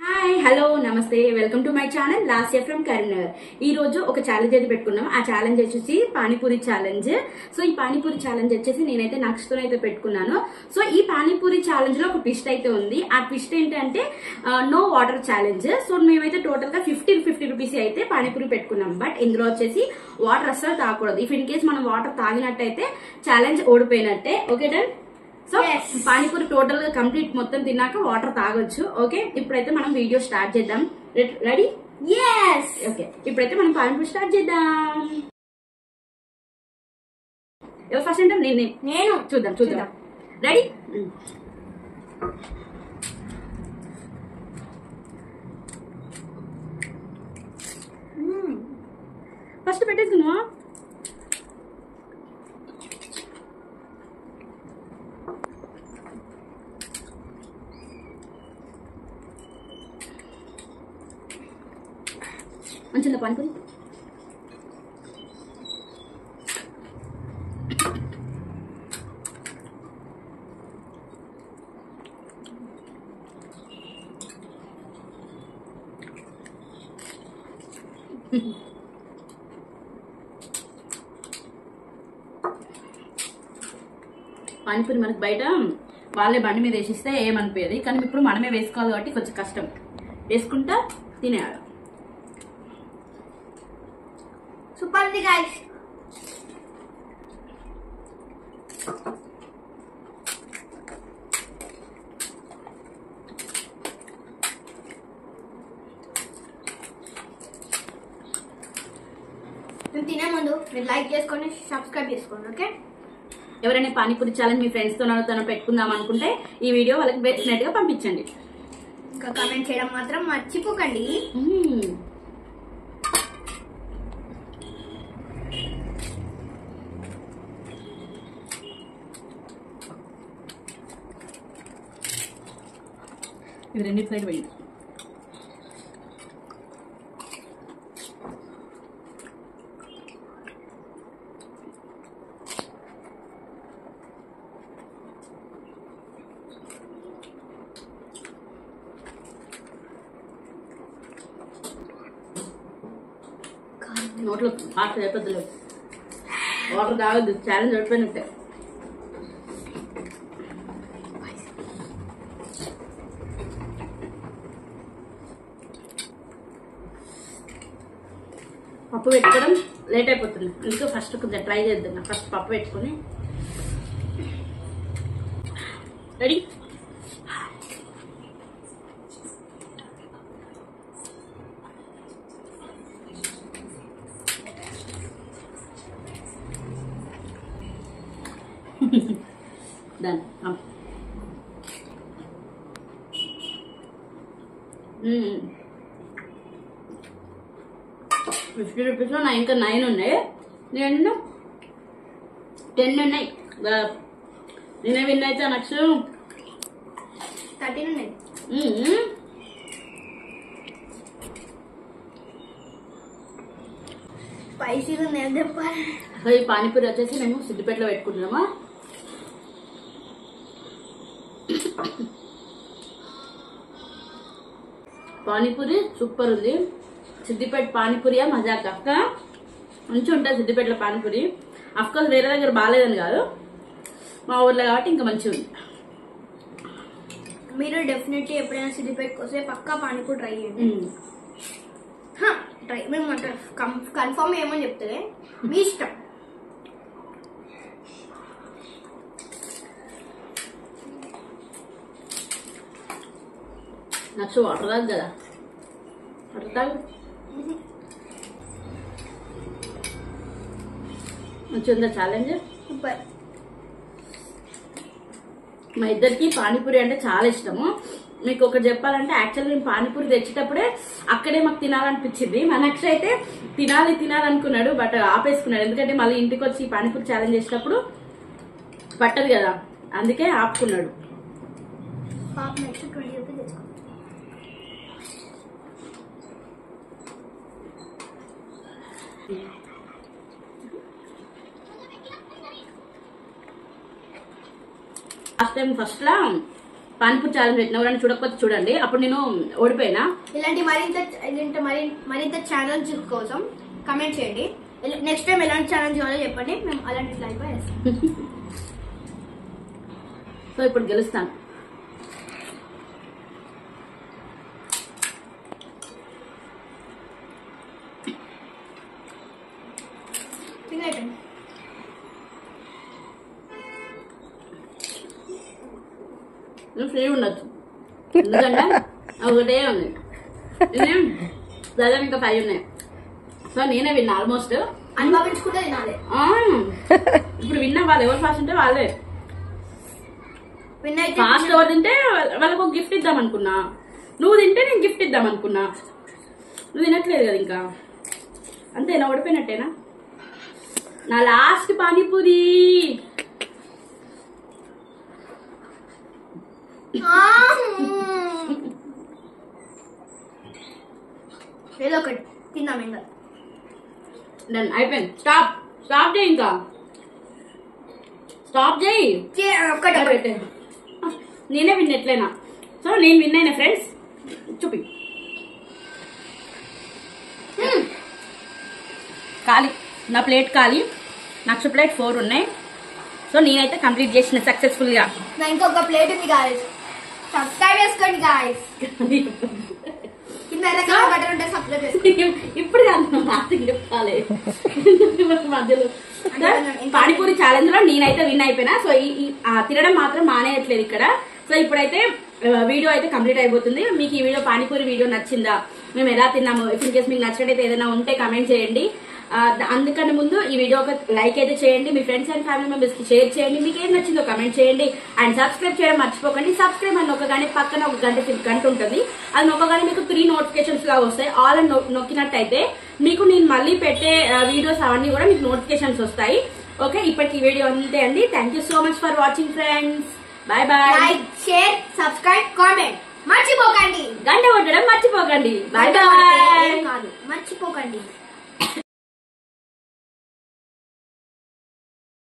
Hi hello నమస్తే welcome to my channel last year from Karimnagar. ఈ రోజు ఒక ఛాలెంజ్ అయితే పెట్టుకున్నాం. ఆ ఛాలెంజ్ వచ్చేసి పానీపూరి ఛాలెంజ్. సో ఈ పానీపూరి ఛాలెంజ్ వచ్చేసి నేనైతే నక్షతో అయితే పెట్టుకున్నాను. సో ఈ పానీపూరి ఛాలెంజ్ లో ఒక ట్విస్ట్ అయితే ఉంది. ఆ ట్విస్ట్ ఏంటంటే నో వాటర్ ఛాలెంజ్. సో మేమైతే టోటల్ గా 50 రూపీస్ అయితే పానీపూరి పెట్టుకున్నాం. బట్ ఇందులో వచ్చేసి వాటర్ అస్సలు తాగకూడదు. ఇఫ్ ఇన్ కేస్ మనం వాటర్ తాగినట్టయితే ఛాలెంజ్ ఓడిపోయినట్టే. Okay done. So panipuri total గా కంప్లీట్ మొత్తం తిన్నాక వాటర్ తాగొచ్చు. ఓకే, ఇప్పుడైతే మనం వీడియో స్టార్ట్ చేద్దాం. రెడీ? yes ఓకే, ఇప్పుడైతే మనం పానీపూరి స్టార్ట్ చేద్దాం. ఎవరు ఫస్ట్ అంటే నేను చూద్దాం. రెడీ? ఫస్ట్ పెట్టేసుకున్నా. మంచిదా పానీపూరి? పానీపూరి మనకు బయట వాళ్ళే బండి మీద వేసిస్తే ఏమనిపోయేది, కానీ ఇప్పుడు మనమే వేసుకోవాలి కాబట్టి కొంచెం కష్టం. వేసుకుంటా తినేయాలి. super guys. తినే ముందు మీరు లైక్ చేసుకొని సబ్స్క్రైబ్ చేసుకోండి. ఓకే, ఎవరైనా పానీపూరి ఛాలెంజ్ మీ ఫ్రెండ్స్ తోనో పెట్టుకుందాం అనుకుంటే ఈ వీడియో వాళ్ళకి బెస్ట్ గా పంపించండి. ఇంకా కామెంట్ చేయడం మాత్రం మర్చిపోకండి. ఇది రెండింటి సైడ్ పోయింది. నోట్లో హాట్ అయిపోద్దులేదు. వాటర్ తాగద్దు, ఛాలెంజ్ ఓడిపోయినట్టే. పప్పు పెట్టుకోవడం లేట్ అయిపోతుంది, అందుకే ఫస్ట్ కొంచెం ట్రై చేద్దాం. ఫస్ట్ పప్పు పెట్టుకుని రెడీ. డన్. 50 రూపీస్లో నా ఇంకా 9 ఉన్నాయి. నేను 10 ఉన్నాయి. నేనే విన్ అయితే నెక్స్ట్ 13 ఉన్నాయి. స్పైసీగా నేను చెప్పాలి. ఈ పానీపూరి వచ్చేసి మేము సిద్దిపేటలో పెట్టుకుంటున్నామా. పానీపూరి సూపర్ ఉంది. సిద్దిపేట పానీపూరియా మజాక్ అక్క, మంచిగా ఉంటుంది సిద్దిపేటలో పానీపూరి. అఫ్కోర్స్ వేరే దగ్గర బాగాలేదని కాదు, మా ఊర్లో కాబట్టి ఇంకా మంచిగా ఉంది. మీరు డెఫినెట్లీ ఎప్పుడైనా సిద్దిపేటకి వస్తే పక్కా పానీపూరి ట్రై చేయండి. ట్రై మేము కన్ఫర్మ్ ఏమని చెప్తే మీ ఇష్టం. నాకు వాటర్ తాగు కదా, వాటర్ తాగు. మంచిగా ఉందా ఛాలెంజ్? సూపర్. మా ఇద్దరికి పానీపూరి అంటే చాలా ఇష్టము. మీకు ఒకటి చెప్పాలంటే యాక్చువల్గా మేము పానీపూరి తెచ్చేటప్పుడే అక్కడే మాకు తినాలనిపించింది. మా నెక్స్ట్ అయితే తినాలనుకున్నాడు, బట్ ఆపేసుకున్నాడు. ఎందుకంటే మళ్ళీ ఇంటికి వచ్చి పానీపూరి ఛాలెంజ్ చేసేటప్పుడు పట్టదు కదా, అందుకే ఆపుకున్నాడు. లాస్ట్ టైం ఫస్ట్ లా పానీపూరి ఛాలెంజ్ పెట్టిన ఎవరైనా చూడకపోతే చూడండి. అప్పుడు నేను ఓడిపోయినా. ఇలాంటి మరింత ఛాలెంజ్ కోసం కమెంట్ చేయండి. నెక్స్ట్ టైం ఎలాంటి ఛాలెంజ్ కావాలో చెప్పండి, మేము అలాంటి లైవ్ చేస్తాం. సో ఇప్పుడు గెలుస్తాను. నువ్వు ఫ్రీ ఉండొచ్చు, ఎందుకంటే ఒకటే ఉంది. దాదాపు ఇంకా 5 ఉన్నాయి. సో నేనే విన్నా ఆల్మోస్ట్. అనుభవించుకుంటే తినాలి. ఇప్పుడు విన్నా వాళ్ళు ఎవరు ఫాస్ట్ ఉంటే వాళ్ళే. ఫాస్ట్ ఎవరు తింటే వాళ్ళకు ఒక గిఫ్ట్ ఇద్దాం అనుకున్నా. నువ్వు తింటే నేను గిఫ్ట్ ఇద్దాం అనుకున్నా. నువ్వు తినట్లేదు కదా ఇంకా. అంతేనా, ఓడిపోయినట్టేనా? నా లాస్ట్ పానీపూరి. ఏదో ఒకటి తిన్నాం ఇంకా. డన్, అయిపోయింది. స్టాప్ స్టాప్ చేయి, ఇంకా స్టాప్ చేయి. ఒక్కటే నేనే విన్ ఎట్లయినా. సో నేను విన్ అయినా ఫ్రెండ్స్. చూపి. ఖాళీ, నా ప్లేట్ ఖాళీ. నెక్స్ట్ ప్లేట్ 4 ఉన్నాయి. సో నేనైతే కంప్లీట్ చేసిన సక్సెస్ఫుల్ గా. నా ఇంకొక ప్లేట్ ఉంది గాయస్, సబ్స్క్రైబ్ చేసుకోండి గాయస్. కింద బటన్ ఉంటే సబ్స్క్రైబ్ చేసుకోండి. ఇప్పుడు చెప్పాలి మధ్యలో. పానీపూరి ఛాలెంజ్ లో నేనైతే విన్ అయిపోయినా. సో తినడం మాత్రం మానేయట్లేదు ఇక్కడ. సో ఇప్పుడైతే వీడియో అయితే కంప్లీట్ అయిపోతుంది. మీకు ఈ వీడియో పానీపూరి వీడియో నచ్చిందా, మేము ఎలా తిన్నాము, ఇఫ్ ఇన్ కేస్ మీకు నచ్చినట్టయితే ఏదైనా ఉంటే కమెంట్ చేయండి. అందుకని ముందు ఈ వీడియో ఒక లైక్ అయితే చేయండి. మీ ఫ్రెండ్స్ అండ్ ఫ్యామిలీ మెంబర్స్ కి షేర్ చేయండి. మీకు ఏం నచ్చిందో కమెంట్ చేయండి. అండ్ సబ్స్క్రైబ్ చేయడం మర్చిపోకండి. సబ్స్క్రైబ్ అని నొక్కగానే పక్కన ఒక గంట ఉంటుంది. అది నొక్కగానే మీకు 3 నోటిఫికేషన్స్ లా వస్తాయి. ఆల్ అని నొక్కినట్టయితే మీకు నేను మళ్ళీ పెట్టే వీడియోస్ అవన్నీ కూడా మీకు నోటిఫికేషన్స్ వస్తాయి. ఓకే, ఇప్పటికి ఈ వీడియో అంతే అండి. Thank you so much for watching friends. Bye bye. Like, share, subscribe, comment మర్చిపోకండి. గంట కొట్టడం మర్చిపోకండి. Bye bye. కాదు, మర్చిపోకండి.